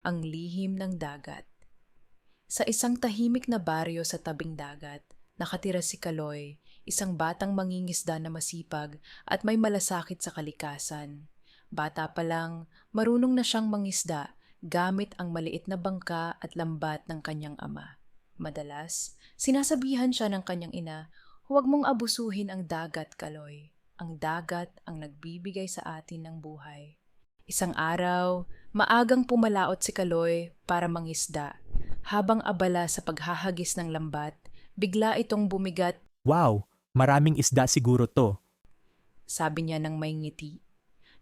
Ang lihim ng dagat. Sa isang tahimik na baryo sa tabing dagat, nakatira si Kaloy, isang batang mangingisda na masipag at may malasakit sa kalikasan. Bata pa lang, marunong na siyang mangisda gamit ang maliit na bangka at lambat ng kanyang ama. Madalas, sinasabihan siya ng kanyang ina, "Huwag mong abusuhin ang dagat, Kaloy. Ang dagat ang nagbibigay sa atin ng buhay." Isang araw, maagang pumalaot si Kaloy para mangisda. Habang abala sa paghahagis ng lambat, bigla itong bumigat, Wow, maraming isda siguro to. sabi niya ng may ngiti.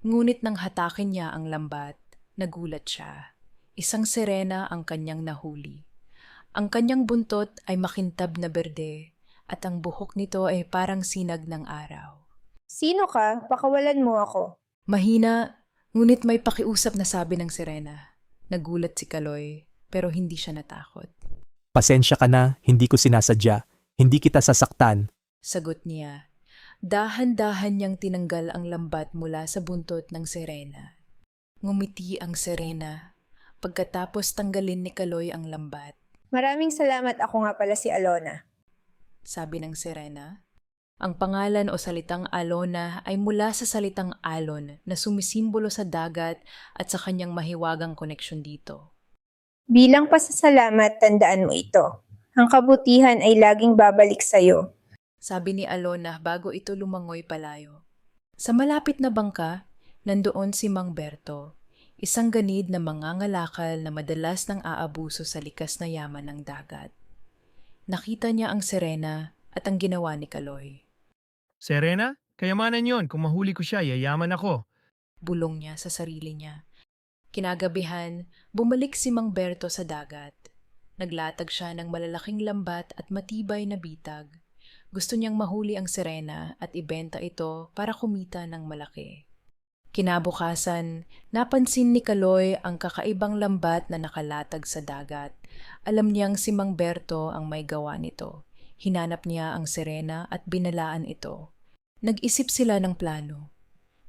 Ngunit nang hatakin niya ang lambat, nagulat siya. Isang sirena ang kanyang nahuli. Ang kanyang buntot ay makintab na berde at ang buhok nito ay parang sinag ng araw. Sino ka? Pakawalan mo ako. Mahina, ngunit may pakiusap na sabi ng sirena. Nagulat si Kaloy, pero hindi siya natakot. Pasensya ka na, hindi ko sinasadya. Hindi kita sasaktan. Sagot niya. Dahan-dahan niyang tinanggal ang lambat mula sa buntot ng sirena. Ngumiti ang sirena. Pagkatapos tanggalin ni Kaloy ang lambat, Maraming salamat, ako nga pala si Alona. sabi ng sirena. Ang pangalan o salitang Alona ay mula sa salitang alon na sumisimbolo sa dagat at sa kanyang mahiwagang koneksyon dito. Bilang pasasalamat, tandaan mo ito. Ang kabutihan ay laging babalik sa'yo. Sabi ni Alona bago ito lumangoy palayo. Sa malapit na bangka, nandoon si Mang Berto, isang ganid na mangangalakal na madalas nang aabuso sa likas na yaman ng dagat. Nakita niya ang sirena at ang ginawa ni Kaloy. Serena, kayamanan yon. Kung mahuli ko siya, yayaman ako. Bulong niya sa sarili niya. Kinagabihan, bumalik si Mang Berto sa dagat. Naglatag siya ng malalaking lambat at matibay na bitag. Gusto niyang mahuli ang sirena at ibenta ito para kumita ng malaki. Kinabukasan, napansin ni Kaloy ang kakaibang lambat na nakalatag sa dagat. Alam niyang si Mang Berto ang may gawa nito. Hinanap niya ang sirena at binalaan ito. Nag-isip sila ng plano.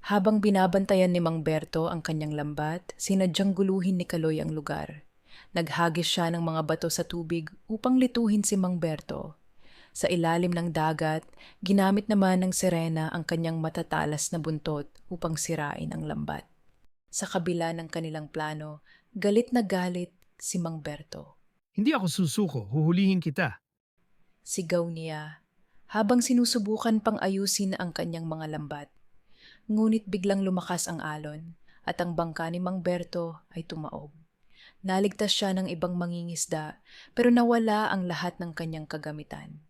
Habang binabantayan ni Mang Berto ang kanyang lambat, sinadyang guluhin ni Kaloy ang lugar. Naghagis siya ng mga bato sa tubig upang lituhin si Mang Berto. Sa ilalim ng dagat, ginamit naman ng sirena ang kanyang matatalas na buntot upang sirain ang lambat. Sa kabila ng kanilang plano, galit na galit si Mang Berto. Hindi ako susuko, huhulihin kita. Sigaw niya habang sinusubukan pang ayusin ang kanyang mga lambat. Ngunit biglang lumakas ang alon at ang bangka ni Mang Berto ay tumaob. Naligtas siya ng ibang mangingisda pero nawala ang lahat ng kanyang kagamitan.